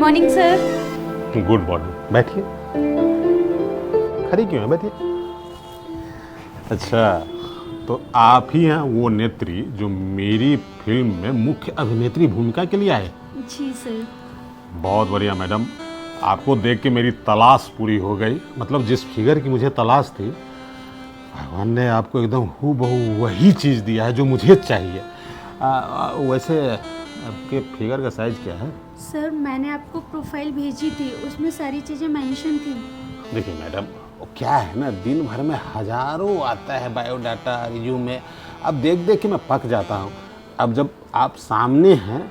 Morning sir. Good morning. बैठिए। खड़ी क्यों है? बैठिए। अच्छा, तो आप ही हैं वो नेत्री जो मेरी फिल्म में मुख्य अभिनेत्री भूमिका के लिए आए? जी सर। बहुत बढ़िया मैडम, आपको देख के मेरी तलाश पूरी हो गई। मतलब जिस फिगर की मुझे तलाश थी, भगवान ने आपको एकदम हूबहू वही चीज़ दिया है जो मुझे चाहिए। वैसे आपके फिगर का साइज क्या है? सर मैंने आपको प्रोफाइल भेजी थी, उसमें सारी चीज़ें मेंशन थी। देखिए मैडम, वो क्या है ना, दिन भर में हजारों आता है बायोडाटा रिज्यूमे। अब देख देख के मैं पक जाता हूँ। अब जब आप सामने हैं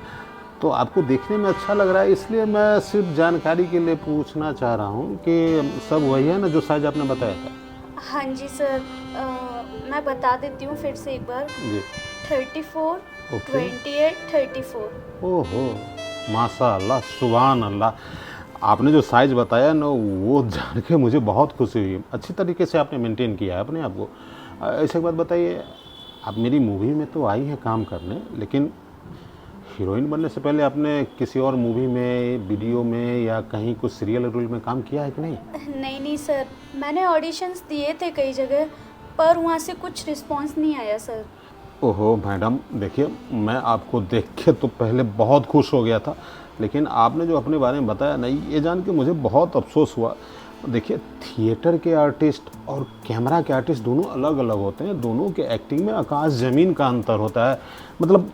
तो आपको देखने में अच्छा लग रहा है, इसलिए मैं सिर्फ जानकारी के लिए पूछना चाह रहा हूँ कि सब वही है ना जो साइज आपने बताया था? हाँ जी सर। मैं बता देती हूँ फिर से एक बार। जी। 34, ओके। 28, 34। ओहो, माशाअल्लाह, सुभान अल्लाह। आपने जो साइज़ बताया ना, वो जान के मुझे बहुत खुशी हुई। अच्छी तरीके से आपने मेंटेन किया है अपने आप को। ऐसे एक बात बताइए, आप मेरी मूवी में तो आई हैं काम करने, लेकिन हीरोइन बनने से पहले आपने किसी और मूवी में, वीडियो में या कहीं कुछ सीरियल रोल में काम किया है कि नहीं? नहीं नहीं सर, मैंने ऑडिशंस दिए थे कई जगह, पर वहाँ से कुछ रिस्पांस नहीं आया सर। ओहो मैडम, देखिए मैं आपको देख के तो पहले बहुत खुश हो गया था, लेकिन आपने जो अपने बारे में बताया नहीं, ये जान के मुझे बहुत अफसोस हुआ। देखिए, थिएटर के आर्टिस्ट और कैमरा के आर्टिस्ट दोनों अलग अलग होते हैं। दोनों के एक्टिंग में आकाश ज़मीन का अंतर होता है। मतलब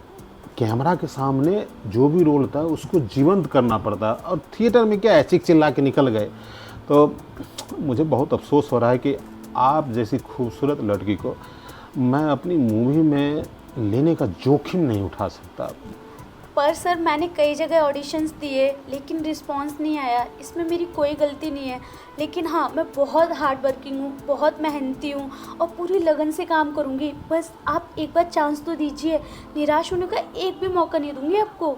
कैमरा के सामने जो भी रोल होता है उसको जीवंत करना पड़ता है, और थिएटर में क्या है, चिक चिल्ला के निकल गए। तो मुझे बहुत अफसोस हो रहा है कि आप जैसी खूबसूरत लड़की को मैं अपनी मूवी में लेने का जोखिम नहीं उठा सकता। पर सर मैंने कई जगह ऑडिशंस दिए, लेकिन रिस्पांस नहीं आया। इसमें मेरी कोई गलती नहीं है, लेकिन हाँ, मैं बहुत हार्ड वर्किंग हूँ, बहुत मेहनती हूँ और पूरी लगन से काम करूँगी। बस आप एक बार चांस तो दीजिए, निराश होने का एक भी मौका नहीं दूँगी आपको।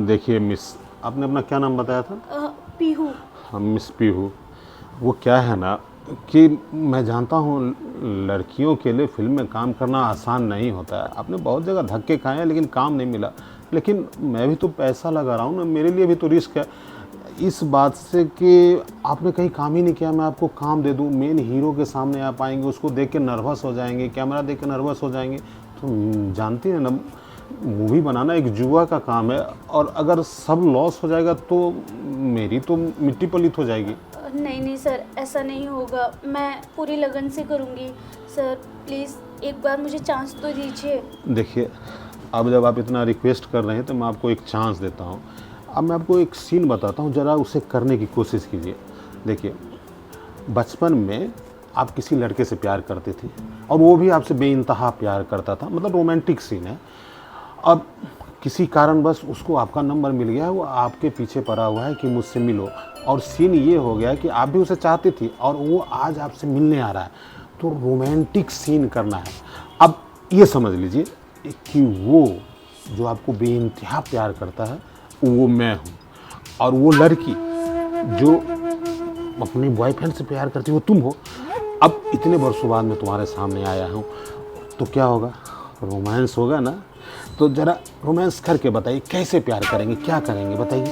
देखिए मिस, आपने अपना क्या नाम बताया था? पीहू। हाँ, मिस पीहू। वो क्या है ना कि मैं जानता हूँ लड़कियों के लिए फिल्म में काम करना आसान नहीं होता है। आपने बहुत जगह धक्के खाए हैं लेकिन काम नहीं मिला, लेकिन मैं भी तो पैसा लगा रहा हूँ ना, मेरे लिए भी तो रिस्क है। इस बात से कि आपने कहीं काम ही नहीं किया, मैं आपको काम दे दूँ, मेन हीरो के सामने आप आएंगे, उसको देख के नर्वस हो जाएंगे, कैमरा देख के नर्वस हो जाएंगे। तो जानती हैं ना, मूवी बनाना एक जुआ का काम है, और अगर सब लॉस हो जाएगा तो मेरी तो मिट्टी पलीत हो जाएगी। नहीं नहीं सर, ऐसा नहीं होगा, मैं पूरी लगन से करूँगी। सर प्लीज़ एक बार मुझे चांस तो दीजिए। देखिए, अब जब आप इतना रिक्वेस्ट कर रहे हैं तो मैं आपको एक चांस देता हूँ। अब मैं आपको एक सीन बताता हूँ, ज़रा उसे करने की कोशिश कीजिए। देखिए, बचपन में आप किसी लड़के से प्यार करते थे और वो भी आपसे बेइंतहा प्यार करता था, मतलब रोमांटिक सीन है। अब किसी कारणवश उसको आपका नंबर मिल गया है, वो आपके पीछे पड़ा हुआ है कि मुझसे मिलो, और सीन ये हो गया कि आप भी उसे चाहती थी और वो आज आपसे मिलने आ रहा है, तो रोमांटिक सीन करना है। अब ये समझ लीजिए कि वो जो आपको बेइंतहा प्यार करता है वो मैं हूँ, और वो लड़की जो अपने बॉयफ्रेंड से प्यार करती है वो तुम हो। अब इतने वर्षों बाद मैं तुम्हारे सामने आया हूँ, तो क्या होगा? रोमांस होगा ना। तो ज़रा रोमांस करके बताइए, कैसे प्यार करेंगे, क्या करेंगे, बताइए।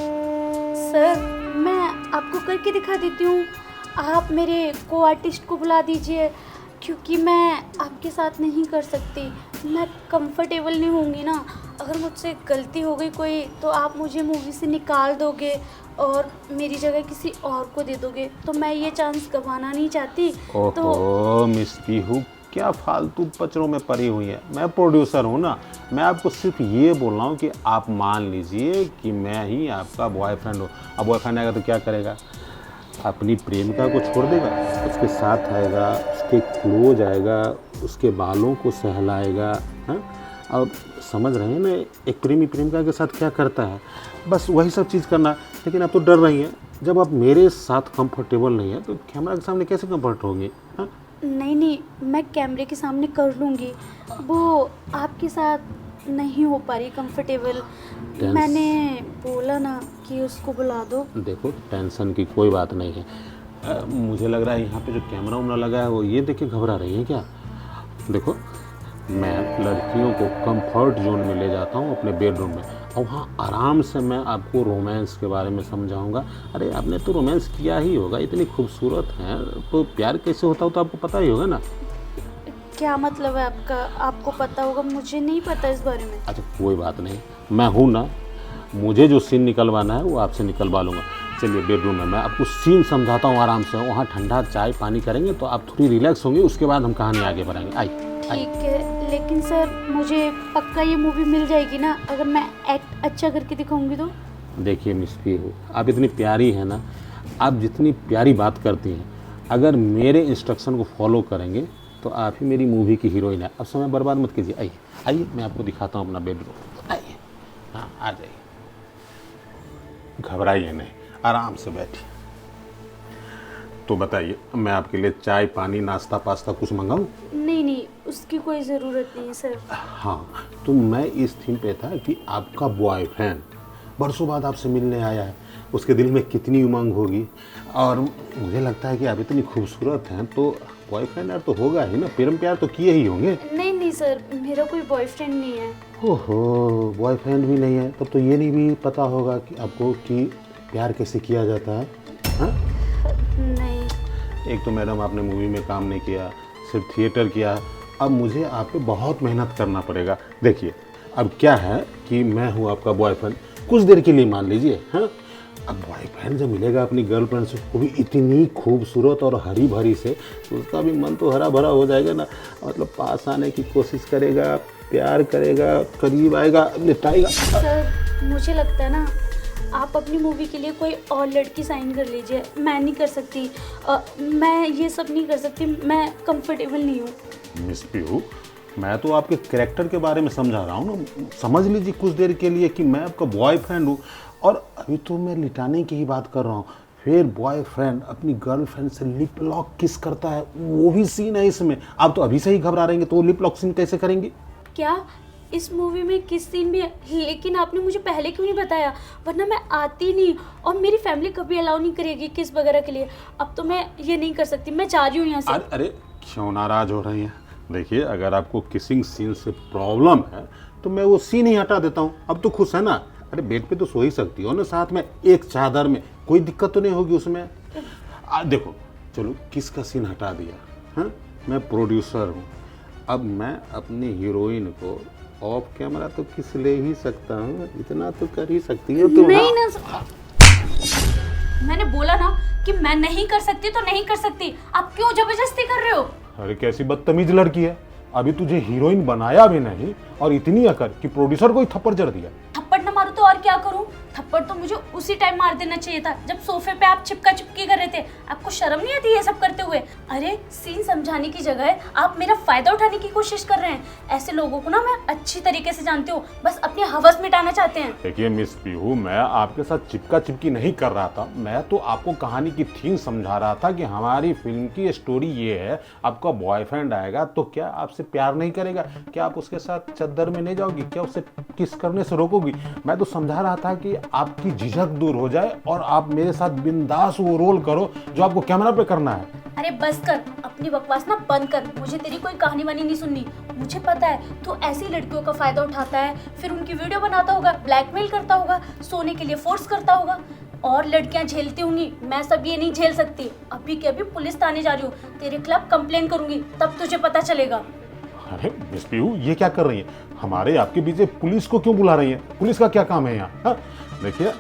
सर मैं आपको करके दिखा देती हूँ, आप मेरे को आर्टिस्ट को बुला दीजिए, क्योंकि मैं आपके साथ नहीं कर सकती, मैं कंफर्टेबल नहीं होंगी ना। अगर मुझसे गलती हो गई कोई, तो आप मुझे मूवी से निकाल दोगे और मेरी जगह किसी और को दे दोगे, तो मैं ये चांस गंवाना नहीं चाहती। ओहो मिस पीहू, क्या फालतू पचड़ों में पड़ी हुई है। मैं प्रोड्यूसर हूँ ना, मैं आपको सिर्फ ये बोल रहा हूँ कि आप मान लीजिए कि मैं ही आपका बॉयफ्रेंड हूँ। अब बॉयफ्रेंड आएगा तो क्या करेगा? अपनी प्रेमिका को छोड़ देगा, उसके साथ आएगा, उसके क्लोज आएगा, उसके बालों को सहलाएगा। हाँ, और समझ रहे हैं ना एक प्रेमी प्रेमिका के साथ क्या करता है, बस वही सब चीज़ करना। लेकिन आप तो डर रही हैं। जब आप मेरे साथ कंफर्टेबल नहीं है तो कैमरा के सामने कैसे कंफर्ट होगी? हाँ, नहीं नहीं, मैं कैमरे के सामने कर लूँगी, वो आपके साथ नहीं हो पा रही कंफर्टेबल। मैंने बोला ना कि उसको बुला दो। देखो, टेंशन की कोई बात नहीं है। मुझे लग रहा है यहाँ पे जो कैमरा उमरा लगा है वो ये देख के घबरा रही है क्या? देखो, मैं लड़कियों को कंफर्ट जोन में ले जाता हूँ अपने बेडरूम में। और वहाँ आराम से मैं आपको रोमांस के बारे में समझाऊंगा। अरे आपने तो रोमांस किया ही होगा, इतनी खूबसूरत हैं, तो प्यार कैसे होता हो तो आपको पता ही होगा ना। क्या मतलब है आपका? आपको पता होगा, मुझे नहीं पता इस बारे में। अच्छा कोई बात नहीं, मैं हूँ ना, मुझे जो सीन निकलवाना है वो आपसे निकलवा लूँगा। चलिए बेडरूम में मैं आपको सीन समझाता हूँ आराम से। वहाँ ठंडा चाय पानी करेंगे तो आप थोड़ी रिलैक्स होंगे, उसके बाद हम कहानी आगे बढ़ाएंगे। आइए। ठीक है, लेकिन सर मुझे पक्का ये मूवी मिल जाएगी ना अगर मैं एक्ट अच्छा करके दिखाऊंगी तो? देखिए मिस पीहू, आप इतनी प्यारी हैं ना, आप जितनी प्यारी बात करती हैं, अगर मेरे इंस्ट्रक्शन को फॉलो करेंगे तो आप ही मेरी मूवी की हीरोइन है। अब समय बर्बाद मत कीजिए, आइए आइए मैं आपको दिखाता हूँ अपना बेडरूम। आइए, हाँ आ जाइए, घबराइए नहीं, आराम से बैठिए। तो बताइए, मैं आपके लिए चाय पानी नाश्ता पास्ता कुछ मंगाऊँ? नहीं नहीं, उसकी कोई ज़रूरत नहीं है सर। हाँ, तो मैं इस थीम पे था कि आपका बॉयफ्रेंड बरसों बाद आपसे मिलने आया है, उसके दिल में कितनी उमंग होगी। और मुझे लगता है कि आप इतनी खूबसूरत हैं तो बॉयफ्रेंड यार तो होगा ही ना, प्रेम प्यार तो किए ही होंगे। नहीं नहीं सर, मेरा कोई बॉयफ्रेंड नहीं है। ओहो, बॉयफ्रेंड भी नहीं है, तब तो ये नहीं भी पता होगा कि आपको कि प्यार कैसे किया जाता है। हाँ, नहीं। एक तो मैडम आपने मूवी में काम नहीं किया, सिर्फ थिएटर किया। अब मुझे आप पे बहुत मेहनत करना पड़ेगा। देखिए अब क्या है कि मैं हूँ आपका बॉयफ्रेंड, कुछ देर के लिए मान लीजिए। हाँ, अब बॉयफ्रेंड जब मिलेगा अपनी गर्लफ्रेंड से, वो भी इतनी खूबसूरत और हरी भरी से, तो उसका भी मन तो हरा भरा हो जाएगा ना। मतलब पास आने की कोशिश करेगा, प्यार करेगा, करीब आएगा, निपटाएगा। सर मुझे लगता है ना, आप अपनी मूवी के लिए कोई और लड़की साइन कर लीजिए। मैं नहीं कर सकती, मैं ये सब नहीं कर सकती, मैं कंफर्टेबल नहीं हूँ। मिस पीहू, मैं तो आपके कैरेक्टर के बारे में समझा रहा हूँ ना, समझ लीजिए कुछ देर के लिए कि मैं आपका बॉयफ्रेंड हूँ। और अभी तो मैं लिटाने की ही बात कर रहा हूँ, फिर बॉयफ्रेंड अपनी गर्लफ्रेंड से लिप लॉक किस करता है, वो भी सीन है इसमें। आप तो अभी से ही घबरा रहेंगे, तो लिप लॉक सीन कैसे करेंगे? क्या इस मूवी में किस सीन भी है? लेकिन आपने मुझे पहले क्यों नहीं बताया, वरना मैं आती नहीं, और मेरी फैमिली कभी अलाउ नहीं करेगी किस वगैरह के लिए। अब तो मैं ये नहीं कर सकती, मैं जा रही हूँ यहाँ से। अरे क्यों नाराज हो रही हैं? देखिए अगर आपको किसिंग सीन से प्रॉब्लम है तो मैं वो सीन ही हटा देता हूँ। अब तो खुश है ना? अरे बेड पे तो सो ही सकती हो ना साथ में, एक चादर में, कोई दिक्कत तो नहीं होगी उसमें। देखो चलो किस का सीन हटा दिया। हाँ, मैं प्रोड्यूसर हूँ, अब मैं अपनी हीरोइन को ऑफ कैमरा तो किस ले ही सकता हूँ, इतना तो कर ही सकती हो तुम। नहीं ना, मैंने बोला ना कि मैं नहीं कर सकती तो नहीं कर सकती। आप क्यों जबरदस्ती कर रहे हो? अरे कैसी बदतमीज लड़की है, अभी तुझे हीरोइन बनाया भी नहीं और इतनी अकड़ कि प्रोड्यूसर को ही थप्पड़ जड़ दिया। थप्पड़ न मारूं तो और क्या करूं? थप्पड़ तो मुझे उसी टाइम मार देना चाहिए था जब सोफे पे आप चिपका चिपकी कर रहे थे। आपको शर्म नहीं आती ये सब करते हुए? अरे सीन समझाने की जगह आप मेरा फायदा उठाने की कोशिश कर रहे हैं। ऐसे लोगों को ना मैं अच्छी तरीके से जानती हूँ, बस अपनी हवस मिटाना चाहते हैं। देखिए मिस पीहू, मैं आपके साथ चिपका चिपकी नहीं कर रहा था, मैं तो आपको कहानी की थीम समझा रहा था कि हमारी फिल्म की स्टोरी ये है, आपका बॉयफ्रेंड आएगा तो क्या आपसे प्यार नहीं करेगा? क्या आप उसके साथ चद्दर में नहीं जाओगी? क्या उसे किस करने से रोकोगी? मैं तो समझा रहा था कि आपकी झिझक दूर हो जाए और आप मेरे साथ बिंदास वो रोल करो जो आपको कैमरा पे करना है। अरे बस कर, अपनी बकवास ना बंद कर। मुझे तेरी कोई कहानी वानी नहीं सुननी। मुझे पता है तू ऐसी लड़कियों का फायदा उठाता है, फिर उनकी वीडियो बनाता होगा, ब्लैकमेल करता होगा, सोने के लिए फोर्स करता होगा, और लड़कियां झेलती होंगी। मैं सब ये नहीं झेल सकती। अभी के अभी पुलिस थाने जा रही हूँ, तेरे खिलाफ कंप्लेन करूंगी, तब तुझे पता चलेगा। अरे मिस पीहू, ये क्या कर रही है? हमारे आपके पीछे पुलिस को क्यों बुला रही है? पुलिस का क्या काम है यहाँ? हाँ? देखिए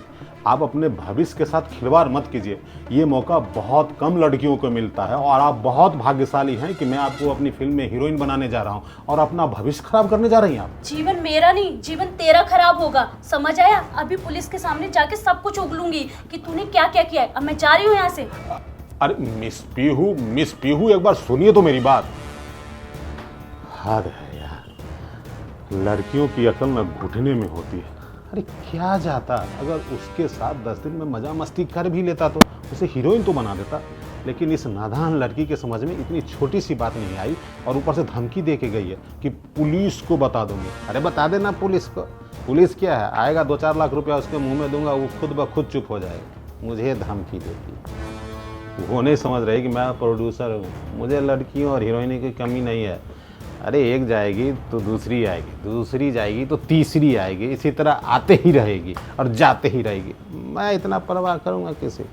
आप अपने भविष्य के साथ खिलवाड़ मत कीजिए, ये मौका बहुत कम लड़कियों को मिलता है और आप बहुत भाग्यशाली हैं कि मैं आपको अपनी फिल्म में हीरोइन बनाने जा रहा हूँ और अपना भविष्य खराब करने जा रही हैं आप। जीवन मेरा नहीं, जीवन तेरा खराब होगा, समझ आया? अभी पुलिस के सामने जाके सब कुछ उगलूंगी कि तूने क्या क्या किया है। अब मैं जा रही हूँ यहाँ से। अरे मिस पीहू एक बार सुनिए तो मेरी बात। हद है यार, लड़कियों की अकल न घुटने में होती है। अरे क्या जाता अगर उसके साथ 10 दिन में मजा मस्ती कर भी लेता तो उसे हीरोइन तो बना देता। लेकिन इस नादान लड़की के समझ में इतनी छोटी सी बात नहीं आई और ऊपर से धमकी दे के गई है कि पुलिस को बता दूंगी। अरे बता देना पुलिस को। पुलिस क्या है, आएगा 2-4 लाख रुपया उसके मुंह में दूंगा, वो खुद ब खुद चुप हो जाएगा। मुझे धमकी देती, वो नहीं समझ रही कि मैं प्रोड्यूसर हूँ, मुझे लड़कियों और हीरोइन की कमी नहीं है। अरे एक जाएगी तो दूसरी आएगी, दूसरी जाएगी तो तीसरी आएगी, इसी तरह आते ही रहेगी और जाते ही रहेगी। मैं इतना परवाह करूँगा किसे?